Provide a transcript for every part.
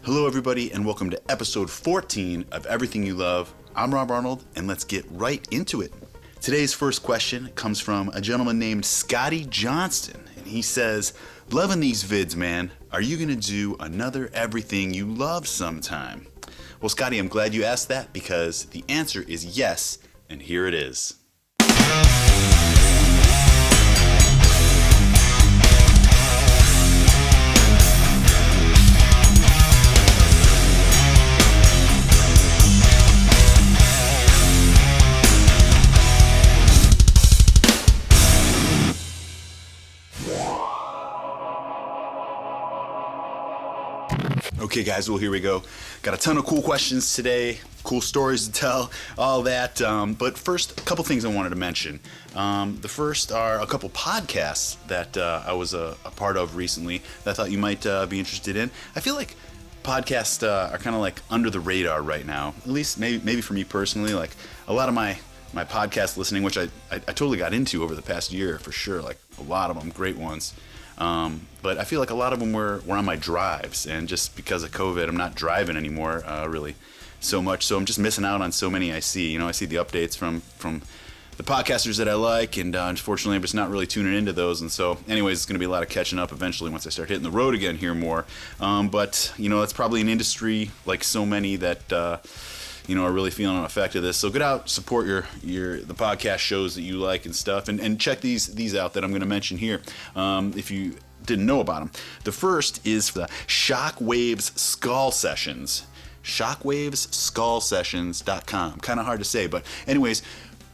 Hello everybody and welcome to episode 14 of Everything You Love. I'm Rob Arnold and let's get right into it. Today's first question comes from a gentleman named Scotty Johnston, and he says, loving these vids, man. Are you gonna do another Everything You Love sometime? Well, Scotty, I'm glad you asked that because the answer is yes, and here it is. Okay guys, well here we go. Got a ton of cool questions today, cool stories to tell, all that. But first, a couple things I wanted to mention. The first are a couple podcasts that I was a part of recently that I thought you might be interested in. I feel like podcasts are kind of like under the radar right now, at least maybe for me personally. Like a lot of my podcast listening, which I totally got into over the past year for sure, like a lot of them, great ones. But I feel like a lot of them were on my drives, and just because of COVID, I'm not driving anymore, really so much. So I'm just missing out on so many I see. You know, I see the updates from the podcasters that I like, and unfortunately I'm just not really tuning into those. And so anyways, it's going to be a lot of catching up eventually once I start hitting the road again here more. But you know, it's probably an industry like so many that, are really feeling an effect of this. So get out, support the podcast shows that you like and stuff, and check these out that I'm going to mention here. If you didn't know about them, the first is the Shockwaves Skull Sessions. Shockwaves.com. Kind of hard to say, but anyways,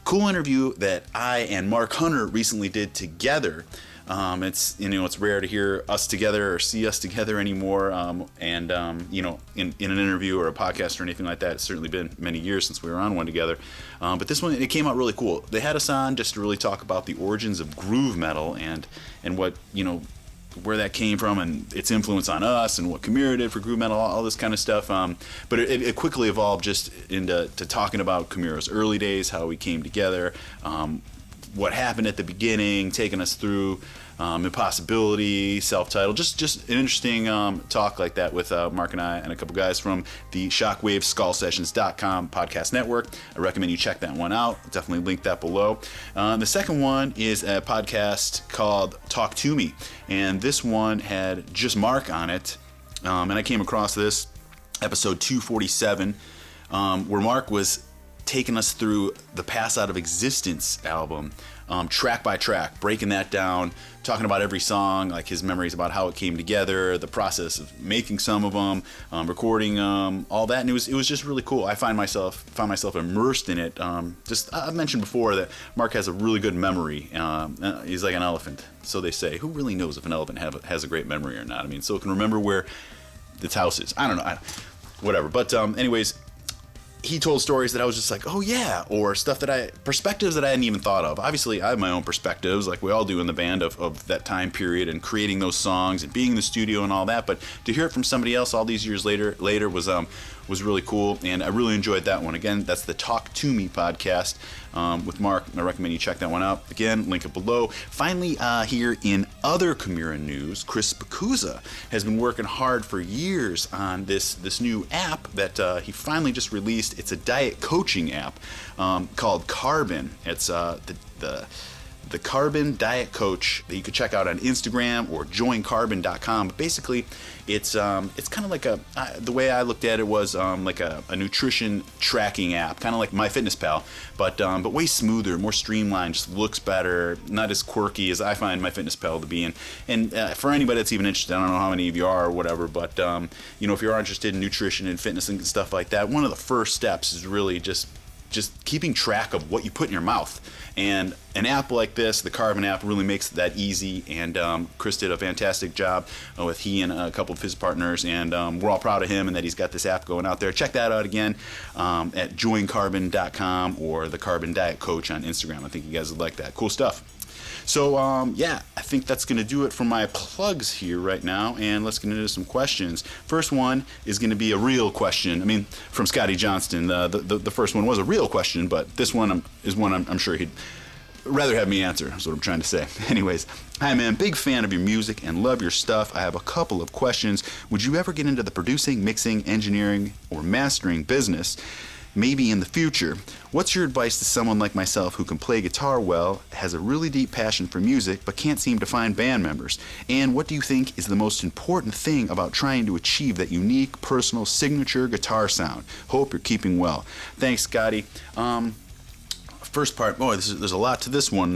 cool interview that I and Mark Hunter recently did together. It's rare to hear us together or see us together anymore. In an interview or a podcast or anything like that, it's certainly been many years since we were on one together. But this one, it came out really cool. They had us on just to really talk about the origins of groove metal and what, where that came from and its influence on us and what Chimera did for groove metal, all this kind of stuff. But it quickly evolved just into talking about Chimera's early days, how we came together, what happened at the beginning, taking us through Impossibility, self-titled, just an interesting talk like that with Mark and I and a couple guys from the ShockwaveSkullSessions.com podcast network. I recommend you check that one out. I'll definitely link that below. The second one is a podcast called Talk Toomey, and this one had just Mark on it, and I came across this episode 247, where Mark was taking us through the Pass Out of Existence album, track by track, breaking that down, talking about every song, like his memories about how it came together, the process of making some of them, recording all that, and it was just really cool. I found myself immersed in it. I've mentioned before that Mark has a really good memory. He's like an elephant, so they say. Who really knows if an elephant has a great memory or not? I mean, so it can remember where its house is. I don't know, whatever. But anyways, he told stories that I was just like, oh yeah, or perspectives that I hadn't even thought of. Obviously, I have my own perspectives, like we all do in the band, of that time period and creating those songs and being in the studio and all that. But to hear it from somebody else all these years later was really cool, and I really enjoyed that one. Again, that's the Talk Toomey podcast with Mark. I recommend you check that one out. Again, link it below. Finally, here in other Chimera news, Chris Bacuza has been working hard for years on this new app that he finally just released. It's a diet coaching app called Carbon. It's the Carbon Diet Coach that you could check out on Instagram or joincarbon.com. But basically, it's kind of like the way I looked at it was like a nutrition tracking app, kind of like MyFitnessPal, but way smoother, more streamlined, just looks better, not as quirky as I find MyFitnessPal to be. And for anybody that's even interested, I don't know how many of you are or whatever, but if you're interested in nutrition and fitness and stuff like that, one of the first steps is really just keeping track of what you put in your mouth. And an app like this, the Carbon app, really makes that easy. And Chris did a fantastic job with he and a couple of his partners. And we're all proud of him and that he's got this app going out there. Check that out again at joincarbon.com or the Carbon Diet Coach on Instagram. I think you guys would like that. Cool stuff. So, I think that's going to do it for my plugs here right now, and let's get into some questions. First one is going to be a real question. From Scotty Johnston. The first one was a real question, but this one is one I'm sure he'd rather have me answer, is what I'm trying to say. Anyways, hi man, big fan of your music and love your stuff. I have a couple of questions. Would you ever get into the producing, mixing, engineering, or mastering business? Maybe in the future. What's your advice to someone like myself who can play guitar well, has a really deep passion for music, but can't seem to find band members? And what do you think is the most important thing about trying to achieve that unique, personal, signature guitar sound? Hope you're keeping well. Thanks, Scotty. First part, boy, there's a lot to this one,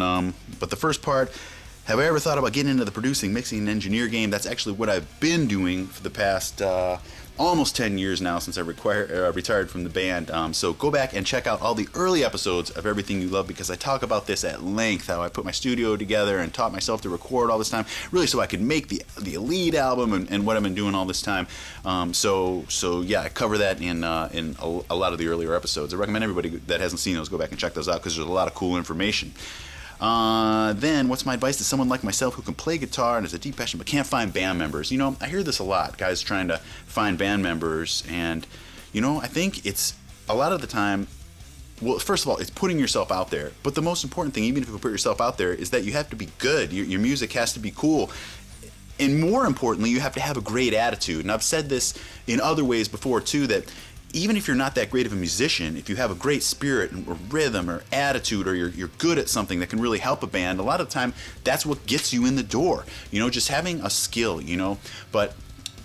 but the first part, have I ever thought about getting into the producing, mixing, and engineer game? That's actually what I've been doing for the past almost 10 years now since I retired from the band. So go back and check out all the early episodes of Everything You Love, because I talk about this at length, how I put my studio together and taught myself to record all this time, really so I could make the Elite album and what I've been doing all this time. So yeah, I cover that in a lot of the earlier episodes. I recommend everybody that hasn't seen those go back and check those out, because there's a lot of cool information. Then, what's my advice to someone like myself who can play guitar and has a deep passion but can't find band members? You know, I hear this a lot, guys trying to find band members, and, you know, I think it's a lot of the time, well, first of all, it's putting yourself out there, but the most important thing, even if you put yourself out there, is that you have to be good. Your music has to be cool. And more importantly, you have to have a great attitude. And I've said this in other ways before, too, that even if you're not that great of a musician, if you have a great spirit or rhythm or attitude, or you're good at something that can really help a band, a lot of the time that's what gets you in the door. You know, just having a skill, you know, but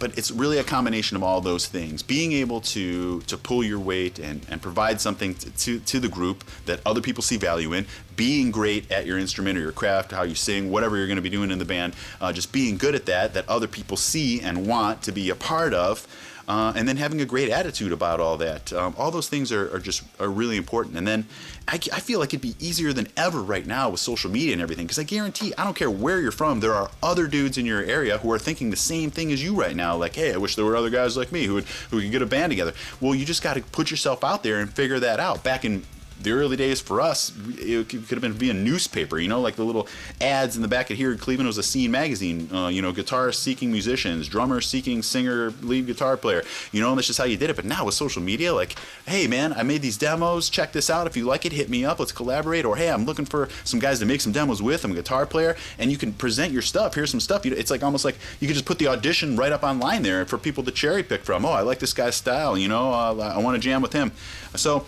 it's really a combination of all those things. Being able to pull your weight and provide something to the group that other people see value in, being great at your instrument or your craft, how you sing, whatever you're going to be doing in the band, just being good at that other people see and want to be a part of. And then having a great attitude about all that. All those things are really important. And then I feel like it'd be easier than ever right now with social media and everything, because I guarantee, I don't care where you're from, there are other dudes in your area who are thinking the same thing as you right now. Like, hey, I wish there were other guys like me who could get a band together. Well, you just got to put yourself out there and figure that out. Back in the early days for us, it could have been via newspaper, you know, like the little ads in the back of here in Cleveland. It was a Scene magazine, you know, guitarists seeking musicians, drummers seeking singer, lead guitar player, you know, and that's just how you did it. But now with social media, like, hey man, I made these demos, check this out, if you like it, hit me up, let's collaborate. Or hey, I'm looking for some guys to make some demos with, I'm a guitar player, and you can present your stuff. Here's some stuff. It's like almost like you could just put the audition right up online there for people to cherry pick from. Oh, I like this guy's style, you know, I want to jam with him. So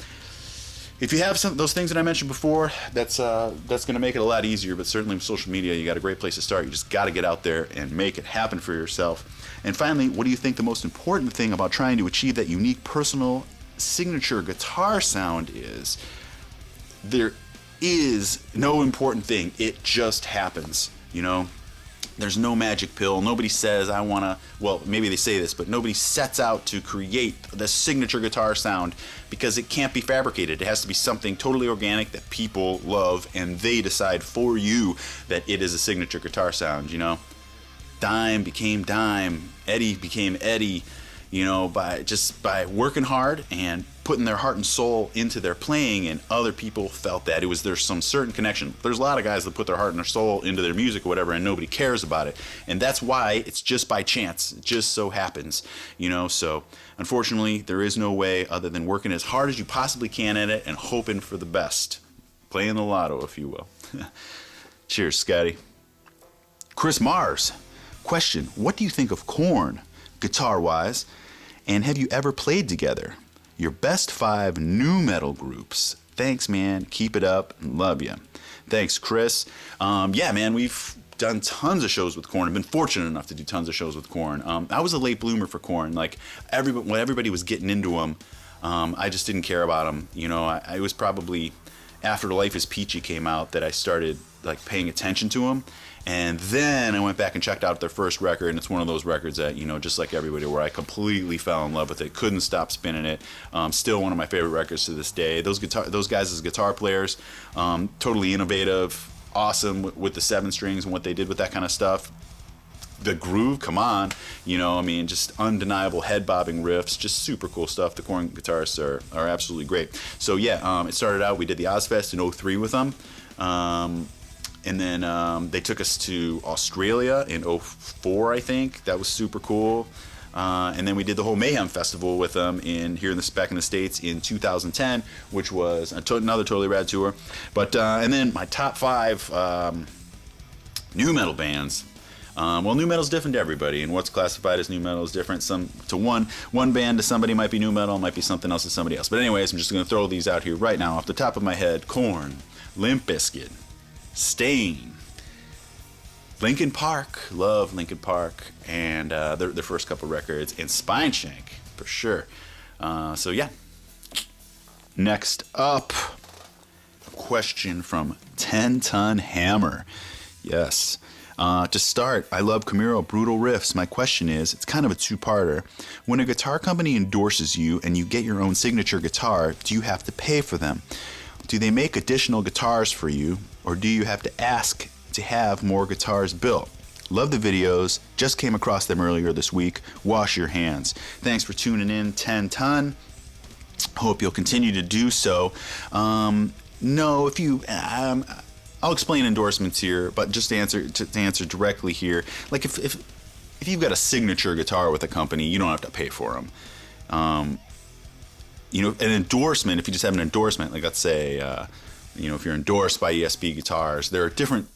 if you have some those things that I mentioned before, that's going to make it a lot easier. But certainly with social media, you got a great place to start. You just got to get out there and make it happen for yourself. And finally, what do you think the most important thing about trying to achieve that unique, personal, signature guitar sound is? There is no important thing. It just happens, you know? There's no magic pill. Nobody says, I want to, well, maybe they say this, but nobody sets out to create the signature guitar sound, because it can't be fabricated. It has to be something totally organic that people love, and they decide for you that it is a signature guitar sound, you know? Dime became Dime. Eddie became Eddie, you know, by working hard and putting their heart and soul into their playing, and other people felt that. There's some certain connection. There's a lot of guys that put their heart and their soul into their music or whatever, and nobody cares about it. And that's why it's just by chance. It just so happens, you know. So unfortunately, there is no way other than working as hard as you possibly can at it and hoping for the best. Playing the lotto, if you will. Cheers, Scotty. Chris Mars. Question, what do you think of Korn, guitar-wise, and have you ever played together? Your best 5 nu metal groups. Thanks, man. Keep it up. Love you. Thanks, Chris. Yeah, man, we've done tons of shows with Korn. I've been fortunate enough to do tons of shows with Korn. I was a late bloomer for Korn. Like, when everybody was getting into them, I just didn't care about them. You know, I was probably after Life is Peachy came out that I started like paying attention to them. And then I went back and checked out their first record, and it's one of those records that, you know, just like everybody, where I completely fell in love with it, couldn't stop spinning it. Still one of my favorite records to this day. Those guys as guitar players, totally innovative, awesome with the 7 strings and what they did with that kind of stuff. The groove, come on, you know, I mean, just undeniable head bobbing riffs, just super cool stuff. The Korn guitarists are absolutely great. So yeah, it started out, we did the Ozfest in 2003 with them. And then they took us to Australia in 2004, I think. That was super cool. And then we did the whole Mayhem Festival with them back in the States in 2010, which was another totally rad tour. But and then my top 5 new metal bands. Well, new metal's different to everybody, and what's classified as new metal is different. One band to somebody might be new metal, might be something else to somebody else. But anyways, I'm just going to throw these out here right now off the top of my head. Korn, Limp Bizkit, Stain, Linkin Park, love Linkin Park, and their first couple records, and Spineshank for sure. So yeah. Next up, a question from 10 Ton Hammer. Yes. To start, I love Camaro brutal riffs. My question is, it's kind of a two-parter. When a guitar company endorses you and you get your own signature guitar, do you have to pay for them? Do they make additional guitars for you, or do you have to ask to have more guitars built? Love the videos. Just came across them earlier this week. Wash your hands. Thanks for tuning in, 10 Ton. Hope you'll continue to do so. No, if you... I'll explain endorsements here, but just to answer directly here, like if you've got a signature guitar with a company, you don't have to pay for them. An endorsement, if you just have an endorsement, like let's say, if you're endorsed by ESP Guitars, there are different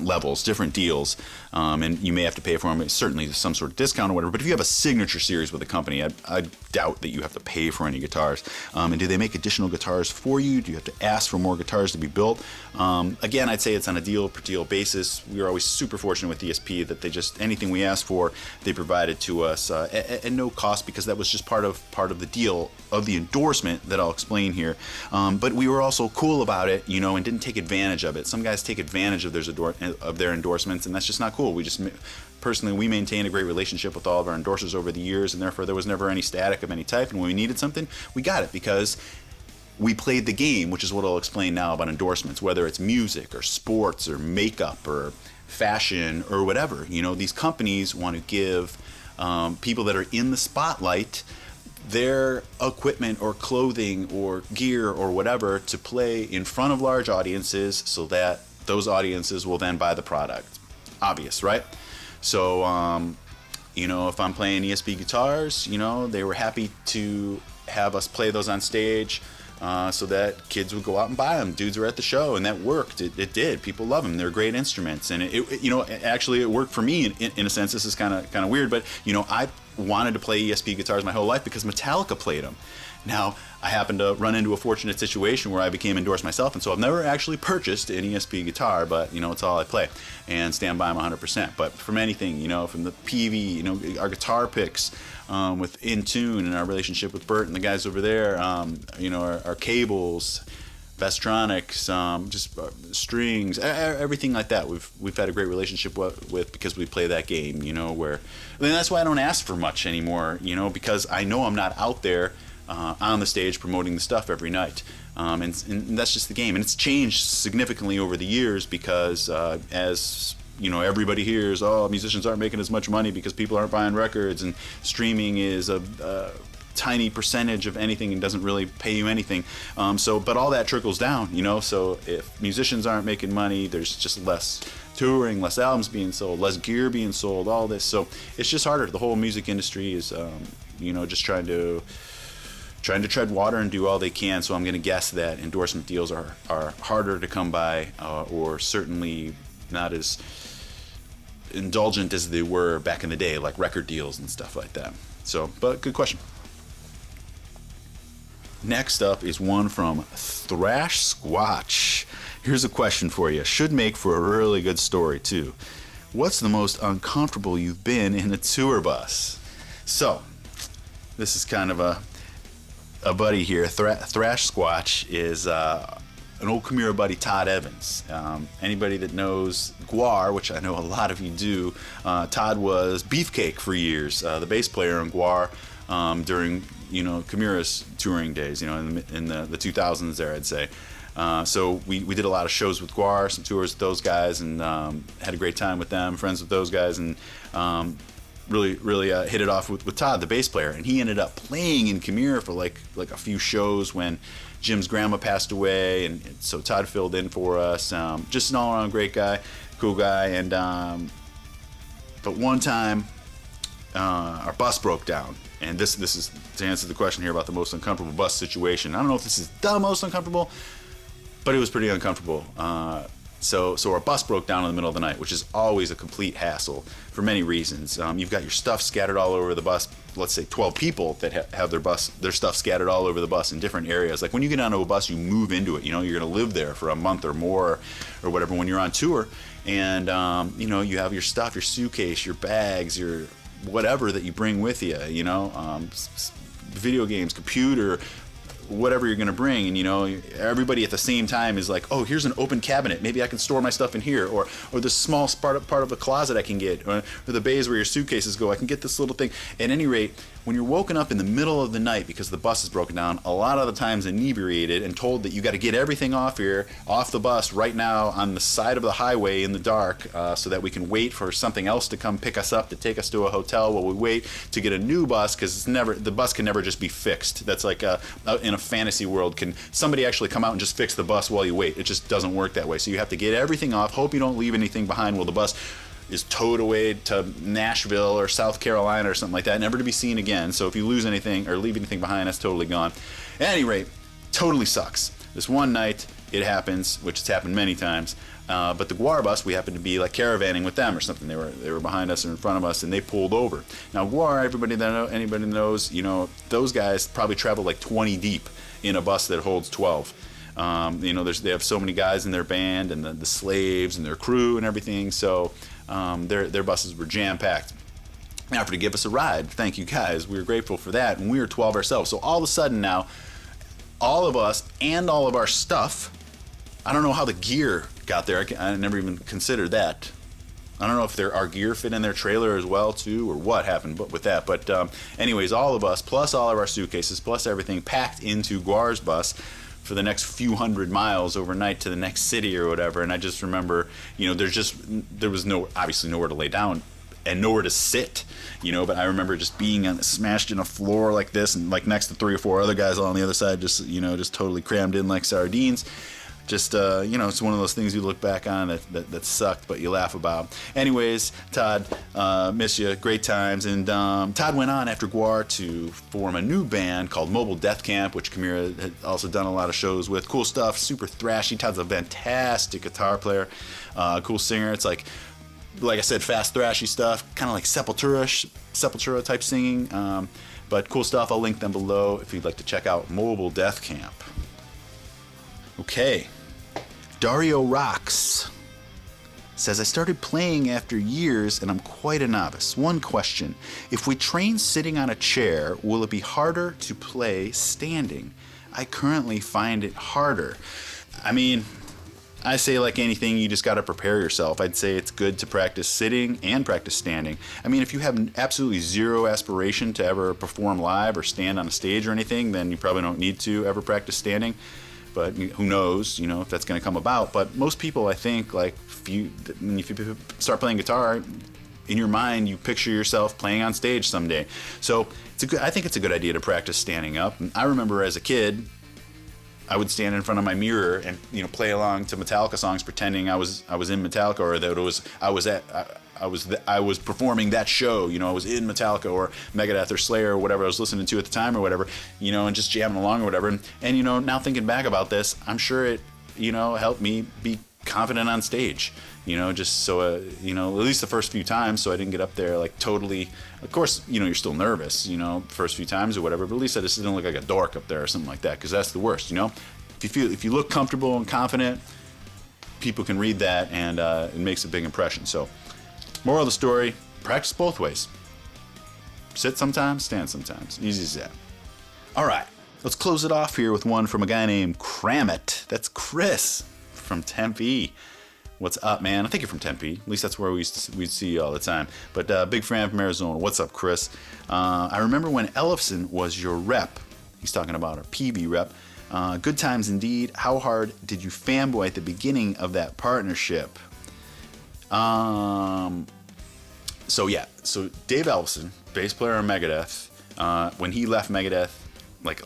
levels, different deals, and you may have to pay for them. Certainly some sort of discount or whatever. But if you have a signature series with a company, I doubt that you have to pay for any guitars. And do they make additional guitars for you? Do you have to ask for more guitars to be built? Again, I'd say it's on a deal per deal basis. We were always super fortunate with ESP that they just anything we asked for, they provided to us at no cost, because that was just part of the deal of the endorsement that I'll explain here. But we were also cool about it, and didn't take advantage of it. Some guys take advantage of their endorsements, and that's just not cool. We maintained a great relationship with all of our endorsers over the years, and therefore there was never any static of any type. And when we needed something, we got it because we played the game, which is what I'll explain now about endorsements, whether it's music or sports or makeup or fashion or whatever. These companies want to give people that are in the spotlight their equipment or clothing or gear or whatever to play in front of large audiences, so that those audiences will then buy the product. Obvious, right? So, if I'm playing ESP guitars, they were happy to have us play those on stage, so that kids would go out and buy them. Dudes were at the show, and that worked. It did. People love them. They're great instruments, and it worked for me in a sense. This is kind of weird, but I wanted to play ESP guitars my whole life because Metallica played them. Now, I happened to run into a fortunate situation where I became endorsed myself, and so I've never actually purchased an ESP guitar, but it's all I play and stand by them 100%. But from anything, from the PV, our guitar picks with In Tune and our relationship with Bert and the guys over there, our cables, Vestronics, just strings, everything like that. We've had a great relationship with because we play that game, and that's why I don't ask for much anymore, because I know I'm not out there on the stage promoting the stuff every night, and that's just the game. And it's changed significantly over the years because as everybody hears, musicians aren't making as much money because people aren't buying records, and streaming is a tiny percentage of anything and doesn't really pay you anything. But all that trickles down, so if musicians aren't making money, there's just less touring, less albums being sold, less gear being sold, all this. So it's just harder. The whole music industry is, just trying to tread water and do all they can. So I'm going to guess that endorsement deals are harder to come by, or certainly not as indulgent as they were back in the day, like record deals and stuff like that. So, but good question. Next up is one from Thrash Squatch. Here's a question for you. Should make for a really good story too. What's the most uncomfortable you've been in a tour bus? So, this is kind of a buddy here. Thrash Squatch is an old Camaro buddy, Todd Evans. Anybody that knows Guar, which I know a lot of you do, Todd was Beefcake for years, the bass player in Guar during Camara's touring days, in the 2000s there, I'd say. So we did a lot of shows with Guar, some tours with those guys, and had a great time with them, friends with those guys, and really hit it off with Todd, the bass player. And he ended up playing in Camaro for like a few shows when Jim's grandma passed away, and so Todd filled in for us. Just an all-around great guy, cool guy. And but one time our bus broke down. And this is to answer the question here about the most uncomfortable bus situation. I don't know if this is the most uncomfortable, but it was pretty uncomfortable. So our bus broke down in the middle of the night, which is always a complete hassle for many reasons. You've got your stuff scattered all over the bus. Let's say 12 people that have their stuff scattered all over the bus in different areas. Like when you get onto a bus, you move into it. You know, you're going to live there for a month or more or whatever when you're on tour. And, you know, you have your stuff, your suitcase, your bags, your whatever that you bring with you, you know, video games, computer, whatever you're going to bring. And, you know, everybody at the same time is like, oh, here's an open cabinet. Maybe I can store my stuff in here. Or this small part of the closet I can get. Or the bays where your suitcases go. I can get this little thing. At any rate, when you're woken up in the middle of the night because the bus is broken down, a lot of the times inebriated and told that you got to get everything off the bus right now on the side of the highway in the dark, so that we can wait for something else to come pick us up to take us to a hotel while we wait to get a new bus, because the bus can never just be fixed. That's like in a fantasy world, can somebody actually come out and just fix the bus while you wait? It just doesn't work that way. So you have to get everything off, hope you don't leave anything behind while the bus is towed away to Nashville or South Carolina or something like that, never to be seen again. So if you lose anything or leave anything behind, that's totally gone. At any rate, totally sucks. This one night it happens, which has happened many times, but the Guar bus, we happened to be like caravanning with them or something. They were behind us or in front of us, and they pulled over. Now Guar, anybody that knows, you know, those guys probably travel like 20 deep in a bus that holds 12. You know, they have so many guys in their band and the slaves and their crew and everything. So their buses were jam-packed. They offered to give us a ride. Thank you, guys. We were grateful for that, and we were 12 ourselves. So all of a sudden now, all of us and all of our stuff, I don't know how the gear got there. I never even considered that. I don't know if our gear fit in their trailer as well, too, or what happened with that. But anyways, all of us, plus all of our suitcases, plus everything, packed into Guar's bus for the next few hundred miles overnight to the next city or whatever. And I just remember, you know, there was obviously nowhere to lay down and nowhere to sit, you know, but I remember just being smashed in a floor like this and like next to 3 or 4 other guys on the other side, just, you know, just totally crammed in like sardines. Just, you know, it's one of those things you look back on that sucked, but you laugh about. Anyways, Todd, miss you. Great times. And Todd went on after Guar to form a new band called Mobile Deathcamp, which Kamira had also done a lot of shows with. Cool stuff, super thrashy. Todd's a fantastic guitar player, cool singer. It's like I said, fast thrashy stuff, kind of like Sepultura type singing. But cool stuff. I'll link them below if you'd like to check out Mobile Deathcamp. Okay. Dario Rocks says, I started playing after years and I'm quite a novice. One question. If we train sitting on a chair, will it be harder to play standing? I currently find it harder. I mean, I say like anything, you just got to prepare yourself. I'd say it's good to practice sitting and practice standing. I mean, if you have absolutely zero aspiration to ever perform live or stand on a stage or anything, then you probably don't need to ever practice standing. But who knows, you know, if that's going to come about. But most people, I think, like, if you start playing guitar, in your mind, you picture yourself playing on stage someday. So I think it's a good idea to practice standing up. And I remember as a kid, I would stand in front of my mirror and, you know, play along to Metallica songs, pretending I was in Metallica, or that I was performing that show, you know, I was in Metallica or Megadeth or Slayer or whatever I was listening to at the time or whatever, you know, and just jamming along or whatever. And you know, now thinking back about this, I'm sure it, you know, helped me be confident on stage, you know, just so, you know, at least the first few times, so I didn't get up there like totally, of course, you know, you're still nervous, you know, first few times or whatever, but at least I just didn't look like a dork up there or something like that, because that's the worst, you know. If you look comfortable and confident, people can read that, and it makes a big impression. So moral of the story, practice both ways. Sit sometimes, stand sometimes. Easy as that. All right, let's close it off here with one from a guy named Kramit. That's Chris from Tempe. What's up, man? I think you're from Tempe. At least that's where we'd see you all the time. But big fan from Arizona. What's up, Chris? I remember when Ellefson was your rep. He's talking about our PV rep. Good times indeed. How hard did you fanboy at the beginning of that partnership? So Dave Ellefson, bass player on Megadeth, when he left Megadeth, like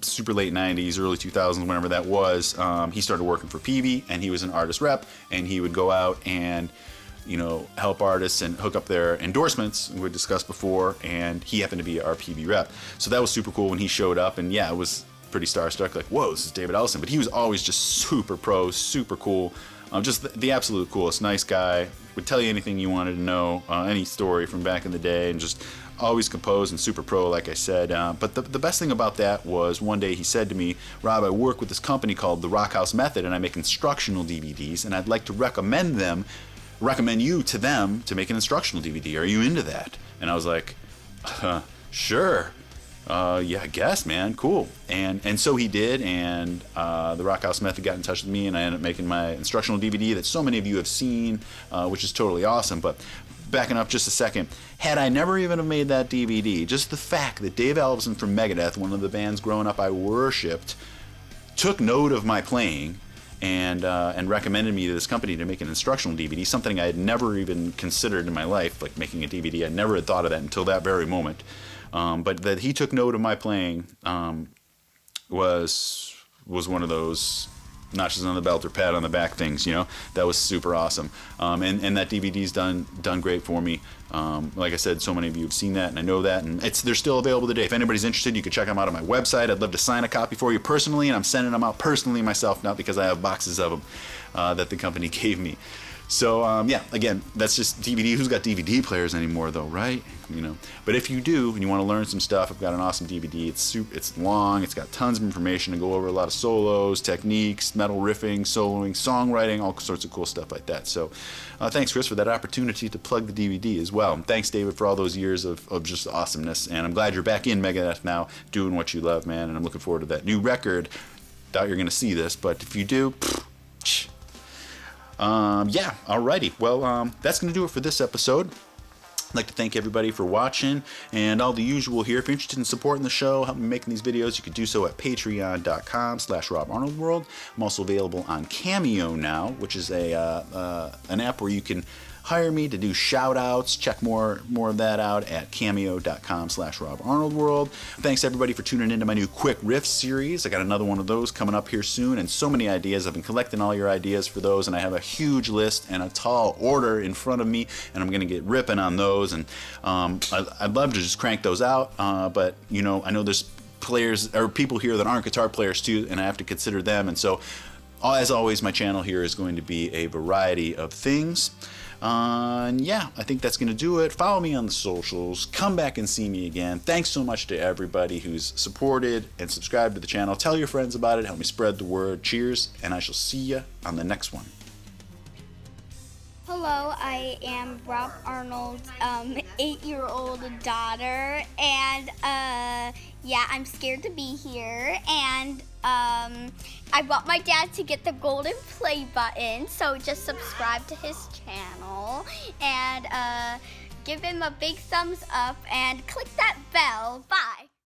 super late 90s, early 2000s, whenever that was, he started working for Peavey, and he was an artist rep, and he would go out and help artists and hook up their endorsements we discussed before, and he happened to be our PB rep. So that was super cool when he showed up, and yeah, it was pretty starstruck, like, whoa, this is David Ellison. But he was always just super pro, super cool, just the absolute coolest, nice guy, would tell you anything you wanted to know, any story from back in the day, and just always composed and super pro, like I said. But the best thing about that was one day he said to me, Rob, I work with this company called the Rockhouse Method, and I make instructional DVDs, and I'd like to recommend you to them to make an instructional DVD. Are you into that? And I was like, sure. Yeah, I guess, man. Cool. And so he did, and the Rockhouse Method got in touch with me, and I ended up making my instructional DVD that so many of you have seen, which is totally awesome. But backing up just a second, had I never even have made that DVD, just the fact that Dave Ellison from Megadeth, one of the bands growing up I worshipped, took note of my playing and recommended me to this company to make an instructional DVD, something I had never even considered in my life, like making a DVD. I never had thought of that until that very moment. But that he took note of my playing was one of those notches on the belt or pat on the back things, that was super awesome. And that DVD's done great for me. Like I said, so many of you have seen that, and I know that, and they're still available today. If anybody's interested, you can check them out on my website. I'd love to sign a copy for you personally, and I'm sending them out personally myself, not because I have boxes of them that the company gave me. So yeah, again, that's just DVD. Who's got DVD players anymore, though, right? But if you do and you want to learn some stuff, I've got an awesome DVD. It's long. It's got tons of information to go over a lot of solos, techniques, metal riffing, soloing, songwriting, all sorts of cool stuff like that. So thanks, Chris, for that opportunity to plug the DVD as well. And thanks, David, for all those years of just awesomeness. And I'm glad you're back in Megadeth now, doing what you love, man. And I'm looking forward to that new record. Doubt you're going to see this, but if you do, yeah, alrighty. Well, that's going to do it for this episode. I'd like to thank everybody for watching, and all the usual here. If you're interested in supporting the show, help me making these videos, you can do so at patreon.com/RobArnoldWorld. I'm also available on Cameo now, which is an app where you can hire me to do shout outs. Check more of that out at cameo.com/RobArnoldWorld. Thanks everybody for tuning into my new Quick Riff series. I got another one of those coming up here soon, and so many ideas. I've been collecting all your ideas for those, and I have a huge list and a tall order in front of me, and I'm going to get ripping on those. And I'd love to just crank those out, but I know there's players or people here that aren't guitar players too, and I have to consider them. And so, as always, my channel here is going to be a variety of things. And yeah, I think that's going to do it. Follow me on the socials. Come back and see me again. Thanks so much to everybody who's supported and subscribed to the channel. Tell your friends about it. Help me spread the word. Cheers, and I shall see you on the next one. Hello, I am Rob Arnold's 8-year-old daughter, and yeah, I'm scared to be here, and I want my dad to get the golden play button, so just subscribe to his channel, and give him a big thumbs up, and click that bell. Bye!